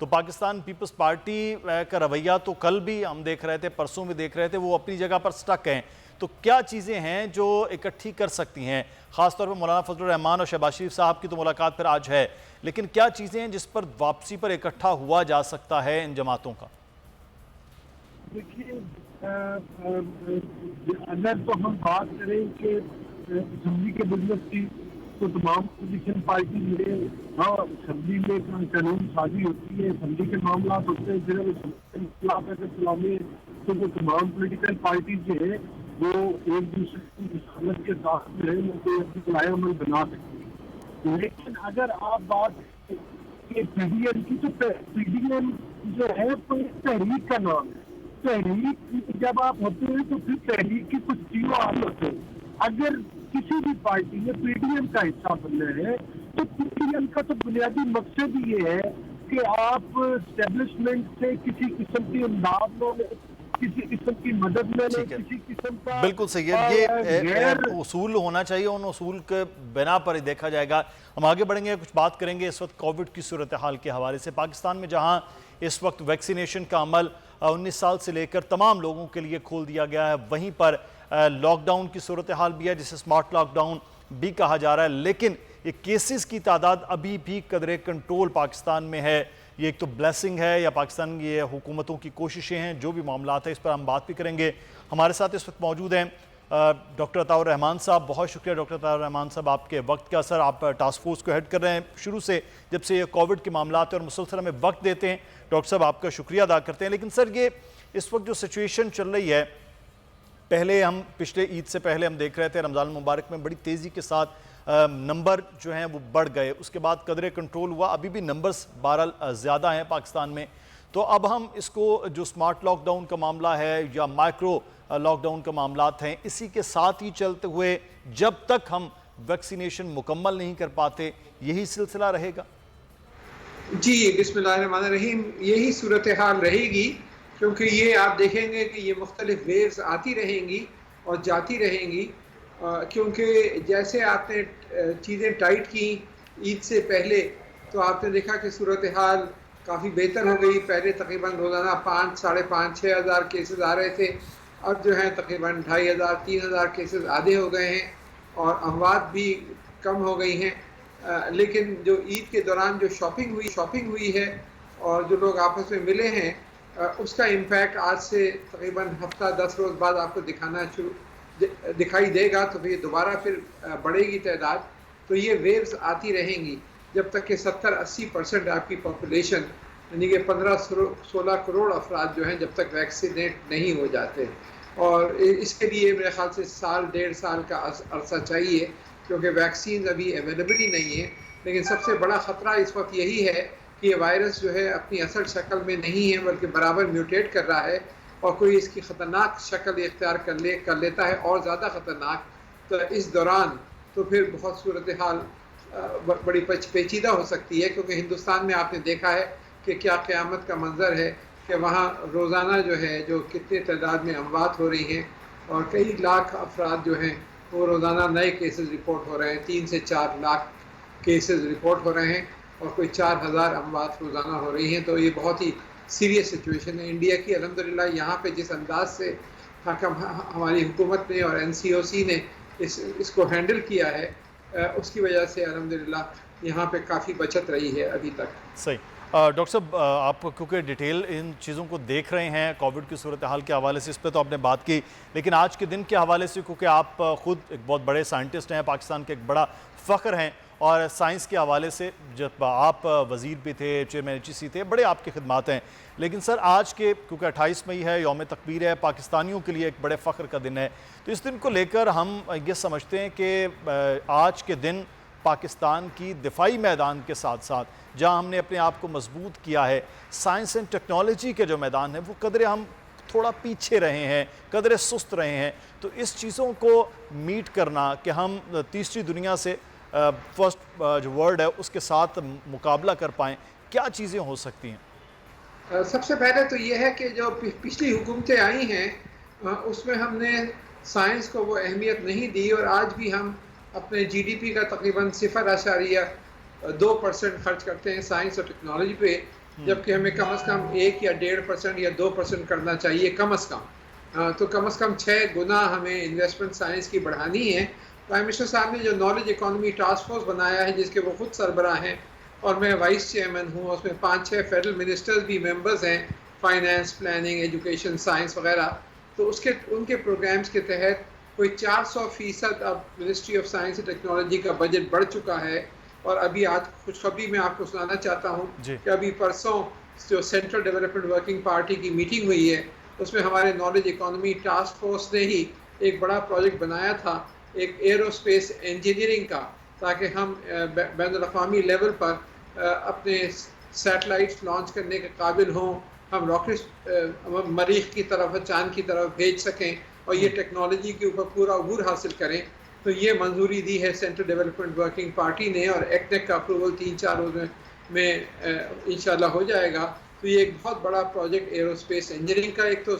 تو Pakistan Peoples party کا رویہ تو کل بھی ہم دیکھ رہے تھے، پرسوں بھی دیکھ رہے تھے، وہ اپنی جگہ پر سٹک ہیں. تو کیا چیزیں ہیں جو اکٹھی کر سکتی ہیں؟ خاص طور پر مولانا فضل الرحمان اور شہباز شریف صاحب کی تو ملاقات پھر آج ہے، لیکن کیا چیزیں ہیں جس پر واپسی پر اکٹھا ہوا جا سکتا ہے ان جماعتوں کا؟ دیکھیے، اگر تو ہم بات کریں کہ اسمبلی کے بزنس کی، تو تمام اپوزیشن پارٹی میں اسمبلی میں قانون سازی ہوتی ہے، اسمبلی کے معاملات ہوتے ہیں، صرف اگر چلانے تو وہ تمام پولیٹیکل پارٹیز جو ہے وہ ایک دوسرے کی رسالت کے ساتھ جو ہے وہ کوئی اپنی پلائے عمل بنا سکتی ہے. لیکن اگر آپ بات کہ پی ڈی ایم کی، تو پی ڈی ایم جو ہے تو ایک تحریک کا نام ہے. تحریک جب آپ ہوتے ہیں تو پھر تحریک کی کچھ چیزوں حل ہوتے ہیں. اگر کسی بھی پارٹی میں پی ڈی ایم کا حصہ بننا ہے تو پی ڈی ایم کا تو بنیادی مقصد یہ ہے کہ آپ اسٹیبلشمنٹ سے کسی قسم کی امداد میں لیں، کسی قسم کی مدد میں لیں، کسی قسم کا بالکل سید، یہ اصول ہونا چاہیے، ان اصول کے بنا پر ہی دیکھا جائے گا. ہم آگے بڑھیں گے، کچھ بات کریں گے اس وقت کووڈ کی صورتحال کے حوالے سے. پاکستان میں جہاں اس وقت ویکسینیشن کا عمل 19 سال سے لے کر تمام لوگوں کے لیے کھول دیا گیا ہے، وہیں پر لاک ڈاؤن کی صورتحال بھی ہے جسے سمارٹ لاک ڈاؤن بھی کہا جا رہا ہے، لیکن یہ کیسز کی تعداد ابھی بھی قدرے کنٹرول پاکستان میں ہے. یہ ایک تو بلیسنگ ہے یا پاکستان کی یہ حکومتوں کی کوششیں ہیں، جو بھی معاملات ہیں اس پر ہم بات بھی کریں گے. ہمارے ساتھ اس وقت موجود ہیں ڈاکٹر عطاء الرحمان صاحب. بہت شکریہ ڈاکٹر عطاء الرحمان صاحب آپ کے وقت کا. سر، آپ ٹاسک فورس کو ہیڈ کر رہے ہیں شروع سے، جب سے یہ کووڈ کے معاملات اور مسلسل ہمیں وقت دیتے ہیں. ڈاکٹر صاحب آپ کا شکریہ ادا کرتے ہیں. لیکن سر، یہ اس وقت جو سچویشن چل رہی ہے، پچھلے عید سے پہلے ہم دیکھ رہے تھے رمضان المبارک میں بڑی تیزی کے ساتھ نمبر جو ہیں وہ بڑھ گئے، اس کے بعد قدرے کنٹرول ہوا. ابھی بھی نمبرز بہرحال زیادہ ہیں پاکستان میں. تو اب ہم اس کو جو سمارٹ لاک ڈاؤن کا معاملہ ہے یا مائکرو لاک ڈاؤن کا معاملات ہیں، اسی کے ساتھ ہی چلتے ہوئے جب تک ہم ویکسینیشن مکمل نہیں کر پاتے یہی سلسلہ رہے گا؟ جی، بسم اللہ الرحمن الرحیم. یہی صورتحال رہے گی، کیونکہ یہ آپ دیکھیں گے کہ یہ مختلف ویوز آتی رہیں گی اور جاتی رہیں گی. کیونکہ جیسے آپ نے چیزیں ٹائٹ کی عید سے پہلے، تو آپ نے دیکھا کہ صورتحال کافی بہتر ہو گئی. پہلے تقریباً روزانہ 5، 5.5، 6 ہزار کیسز آ رہے تھے. اب جو ہیں تقریباً 2500، 3000 کیسز آدھے ہو گئے ہیں اور اموات بھی کم ہو گئی ہیں. لیکن جو عید کے دوران جو شاپنگ ہوئی ہے اور جو لوگ آپس میں ملے ہیں، اس کا امپیکٹ آج سے تقریباً ہفتہ 10 روز بعد آپ کو دکھائی دے گا. تو پھر دوبارہ پھر بڑھے گی تعداد. تو یہ ویوز آتی رہیں گی جب تک کہ 70-80% آپ کی پاپولیشن، یعنی کہ 15-16 کروڑ افراد جو ہیں، جب تک ویکسینیٹ نہیں ہو جاتے. اور اس کے لیے میرے خیال سے 1.5 سال کا عرصہ چاہیے، کیونکہ ویکسین ابھی اویلیبل ہی نہیں ہے. لیکن سب سے بڑا خطرہ اس وقت یہی ہے کہ یہ وائرس جو ہے اپنی اصل شکل میں نہیں ہے، بلکہ برابر میوٹیٹ کر رہا ہے اور کوئی اس کی خطرناک شکل اختیار کر لیتا ہے، اور زیادہ خطرناک. تو اس دوران تو پھر بہت صورتحال بڑی پیچیدہ ہو سکتی ہے. کیونکہ ہندوستان میں آپ نے دیکھا ہے کہ کیا قیامت کا منظر ہے کہ وہاں روزانہ جو ہے جو کتنے تعداد میں اموات ہو رہی ہیں، اور کئی لاکھ افراد جو ہیں وہ روزانہ نئے کیسز رپورٹ ہو رہے ہیں. 3 سے 4 لاکھ کیسز رپورٹ ہو رہے ہیں اور کوئی 4000 اموات روزانہ ہو رہی ہیں. تو یہ بہت ہی سیریس سچویشن ہے انڈیا کی. الحمدللہ یہاں پہ جس انداز سے ہماری حکومت نے اور NCOC نے اس کو ہینڈل کیا ہے، اس کی وجہ سے الحمدللہ یہاں پہ کافی بچت رہی ہے ابھی تک. صحیح. ڈاکٹر صاحب، آپ کیونکہ ڈیٹیل ان چیزوں کو دیکھ رہے ہیں کووڈ کی صورتحال کے حوالے سے، اس پہ تو آپ نے بات کی، لیکن آج کے دن کے حوالے سے، کیونکہ آپ خود ایک بہت بڑے سائنٹسٹ ہیں، پاکستان کے ایک بڑا فخر ہیں، اور سائنس کے حوالے سے جب آپ وزیر بھی تھے، چیئرمین HEC تھے، بڑے آپ کی خدمات ہیں. لیکن سر، آج کے کیونکہ 28 مئی ہے، یوم تکبیر ہے، پاکستانیوں کے لیے ایک بڑے فخر کا دن ہے، تو اس دن کو لے کر ہم یہ سمجھتے ہیں کہ آج کے دن پاکستان کی دفاعی میدان کے ساتھ ساتھ جہاں ہم نے اپنے آپ کو مضبوط کیا ہے، سائنس اینڈ ٹیکنالوجی کے جو میدان ہے وہ قدرے ہم تھوڑا پیچھے رہے ہیں، قدرے سست رہے ہیں. تو اس چیزوں کو میٹ کرنا کہ ہم تیسری دنیا سے فرسٹ جو ورلڈ ہے اس کے ساتھ مقابلہ کر پائیں، کیا چیزیں ہو سکتی ہیں؟ سب سے پہلے تو یہ ہے کہ جو پچھلی حکومتیں آئی ہیں اس میں ہم نے سائنس کو وہ اہمیت نہیں دی، اور آج بھی ہم اپنے GDP کا تقریباً 0.2% خرچ کرتے ہیں سائنس اور ٹیکنالوجی پہ. جبکہ ہمیں کم از کم 1 یا 1.5% یا 2% کرنا چاہیے کم از کم. تو کم از کم 6 گنا ہمیں انویسٹمنٹ سائنس کی بڑھانی ہے. پرائم منسٹر صاحب نے جو نالج اکانومی ٹاسک فورس بنایا ہے جس کے وہ خود سربراہ ہیں اور میں وائس چیئرمین ہوں, اس میں 5-6 فیڈرل منسٹرز بھی ممبرز ہیں, فائنانس, پلاننگ, ایجوکیشن, سائنس وغیرہ. تو ان کے پروگرامز کے تحت کوئی 400% اب ministry of science and technology کا بجٹ بڑھ چکا ہے. اور ابھی آج خوشخبری میں آپ کو سنانا چاہتا ہوں کہ ابھی پرسوں جو سینٹرل ڈیولپمنٹ ورکنگ پارٹی کی میٹنگ ہوئی ہے اس میں ہمارے نالج اکانومی ٹاسک فورس نے ہی ایک بڑا پروجیکٹ بنایا تھا, ایک ایرو اسپیس انجینئرنگ کا, تاکہ ہم بین الاقوامی لیول پر اپنے سیٹلائٹس لانچ کرنے کے قابل ہوں, ہم راکٹ مریخ کی طرف, چاند کی طرف بھیج سکیں اور یہ ٹیکنالوجی کے اوپر پورا عبور حاصل کریں. تو یہ منظوری دی ہے سینٹرل ڈیولپمنٹ ورکنگ پارٹی نے اور ایکٹیک کا اپروول 3-4 روز میں انشاءاللہ ہو جائے گا. تو یہ ایک بہت بڑا پروجیکٹ ایرو اسپیس انجینئرنگ کا ایک تو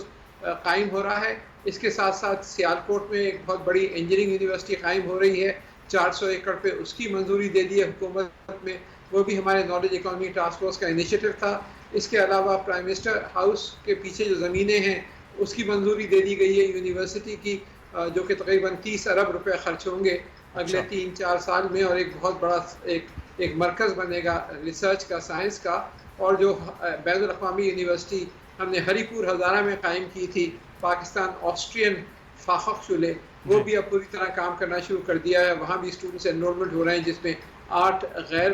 قائم ہو رہا ہے. اس کے ساتھ ساتھ سیالکوٹ میں ایک بہت بڑی انجینئرنگ یونیورسٹی قائم ہو رہی ہے, 400 ایکڑ پہ اس کی منظوری دے دی ہے حکومت میں, وہ بھی ہمارے نالج اکانومی ٹاسک فورس کا انیشیٹو تھا. اس کے علاوہ پرائم منسٹر ہاؤس کے پیچھے جو زمینیں ہیں اس کی منظوری دے دی گئی ہے یونیورسٹی کی, جو کہ تقریباً 30 ارب روپے خرچ ہوں گے اگلے 3-4 سال میں, اور ایک بہت بڑا ایک مرکز بنے گا ریسرچ کا, سائنس کا. اور جو بین الاقوامی یونیورسٹی ہم نے ہری پور ہزارہ میں قائم کی تھی, پاکستان آسٹرین فاخق شعلے, وہ بھی اب پوری طرح کام کرنا شروع کر دیا ہے. وہاں بھی اسٹوڈنٹس انرولمنٹ ہو رہے ہیں جس میں 8 غیر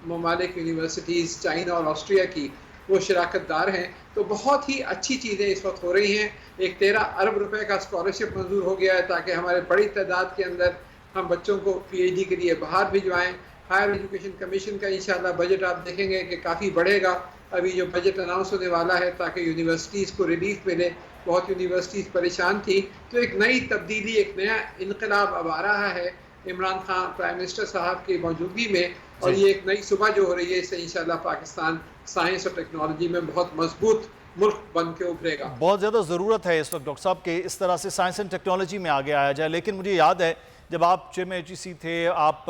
ممالک یونیورسٹیز چائنا اور آسٹریا کی وہ شراکت دار ہیں. تو بہت ہی اچھی چیزیں اس وقت ہو رہی ہیں. ایک 13 ارب روپے کا اسکالرشپ منظور ہو گیا ہے تاکہ ہمارے بڑی تعداد کے اندر ہم بچوں کو پی ایچ ڈی کے لیے باہر بھجوائیں. ہائر ایجوکیشن کمیشن کا انشاءاللہ بجٹ آپ دیکھیں گے کہ کافی بڑھے گا. ابھی جو بجٹ اناؤنس ہونے والا ہے تاکہ یونیورسٹیز کو ریلیف ملے, بہت یونیورسٹیز پریشان تھی. تو ایک نئی تبدیلی, ایک نیا انقلاب اب آ رہا ہے عمران خان پرائم منسٹر صاحب کی موجودگی میں, اور یہ ایک نئی صبح جو ہو رہی ہے, اس سے انشاءاللہ پاکستان سائنس اور ٹیکنالوجی میں بہت مضبوط ملک بن کے ابھرے گا. بہت زیادہ ضرورت ہے اس وقت ڈاکٹر صاحب کہ اس طرح سے سائنس اینڈ ٹیکنالوجی میں آگے آیا جائے. لیکن مجھے یاد ہے جب آپ چیئرمین HEC تھے, آپ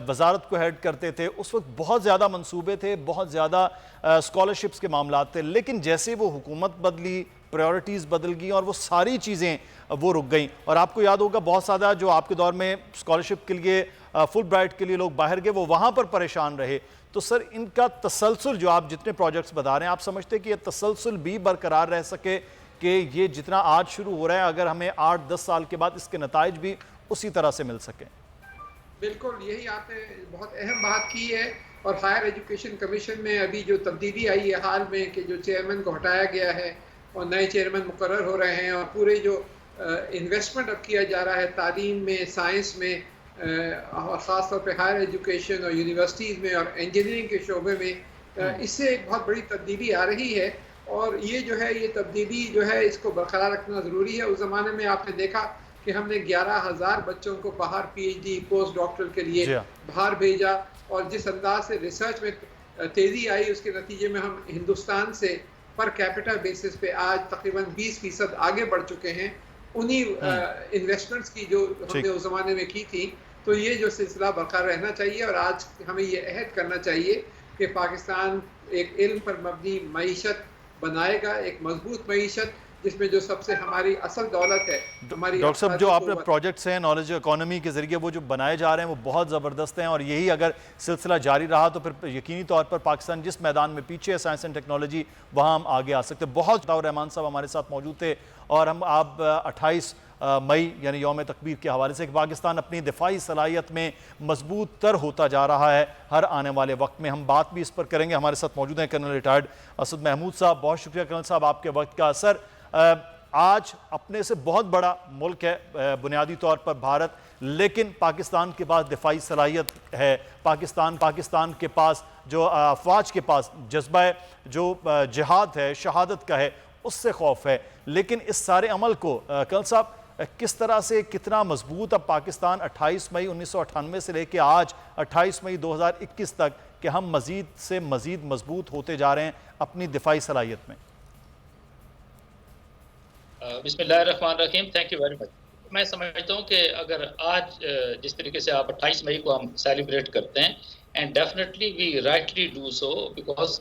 وزارت کو ہیڈ کرتے تھے, اس وقت بہت زیادہ منصوبے تھے, بہت زیادہ اسکالرشپس کے معاملات تھے. لیکن جیسے وہ حکومت بدلی, پریورٹیز بدل گئیں اور وہ ساری چیزیں وہ رک گئیں. اور آپ کو یاد ہوگا بہت زیادہ جو آپ کے دور میں اسکالرشپ کے لیے, فل برائٹ کے لیے لوگ باہر گئے, وہ وہاں پر پریشان رہے. تو سر ان کا تسلسل, جو آپ جتنے پروجیکٹس بتا رہے ہیں, آپ سمجھتے کہ یہ تسلسل بھی برقرار رہ سکے کہ یہ جتنا آج شروع ہو رہا ہے اگر ہمیں 8-10 سال کے بعد اس کے نتائج بھی اسی طرح سے مل سکیں؟ بالکل, یہی آپ نے بہت اہم بات کی ہے. اور ہائر ایجوکیشن کمیشن میں ابھی جو تبدیلی آئی ہے حال میں کہ جو چیئرمین کو ہٹایا گیا ہے اور نئے چیئرمین مقرر ہو رہے ہیں, اور پورے جو انویسٹمنٹ اب کیا جا رہا ہے تعلیم میں, سائنس میں, اور خاص طور پہ ہائر ایجوکیشن اور یونیورسٹیز میں اور انجینئرنگ کے شعبے میں, اس سے ایک بہت بڑی تبدیلی آ رہی ہے. اور یہ جو ہے, یہ تبدیلی جو ہے اس کو برقرار رکھنا ضروری ہے. اس زمانے میں آپ نے دیکھا کہ ہم نے 11,000 بچوں کو باہر P H D post doctor کے لیے باہر بھیجا, اور جس انداز سے ریسرچ میں تیزی آئی اس کے نتیجے میں ہم ہندوستان سے پر کیپٹا بیسس پہ آج تقریباً 20% آگے بڑھ چکے ہیں انہی انویسٹمنٹس کی جو ہم نے اس زمانے میں کی تھی. تو یہ جو سلسلہ برقرار رہنا چاہیے, اور آج ہمیں یہ عہد کرنا چاہیے کہ پاکستان ایک علم پر مبنی معیشت بنائے گا, ایک مضبوط معیشت جس میں جو سب سے ہماری اصل دولت ہے ہماری. ڈاکٹر صاحب جو آپ نے پروجیکٹس ہیں نالج اکانومی کے ذریعے وہ جو بنائے جا رہے ہیں وہ بہت زبردست ہیں, اور یہی اگر سلسلہ جاری رہا تو پھر یقینی طور پر پاکستان جس میدان میں پیچھے ہے سائنس اینڈ ٹیکنالوجی, وہاں ہم آگے آ سکتے. بہت رحمان صاحب ہمارے ساتھ موجود تھے, اور ہم آپ 28 مئی یعنی یوم تکبیر کے حوالے سے کہ پاکستان اپنی دفاعی صلاحیت میں مضبوط تر ہوتا جا رہا ہے ہر آنے والے وقت میں, ہم بات بھی اس پر کریں گے. ہمارے ساتھ موجود ہیں کرنل ریٹائرڈ اسد محمود صاحب. بہت شکریہ کرنل صاحب آپ کے وقت کا. سر آج اپنے سے بہت بڑا ملک ہے بنیادی طور پر بھارت, لیکن پاکستان کے پاس دفاعی صلاحیت ہے, پاکستان کے پاس جو افواج کے پاس جذبہ جو جہاد ہے, شہادت کا ہے, اس سے خوف ہے. لیکن اس سارے عمل کو کرنل صاحب کس طرح سے کتنا مضبوط اب پاکستان 28 مئی 1998 سے لے کے آج 28 مئی 2021 تک کہ ہم مزید سے مزید مضبوط ہوتے جا رہے ہیں اپنی دفاعی صلاحیت میں؟ بسم اللہ الرحمن الرحیم. Thank you very much. میں سمجھتا ہوں کہ اگر آج جس طریقے سے آپ 28 مئی کو ہم سیلیبریٹ کرتے ہیں, and definitely we rightly do so because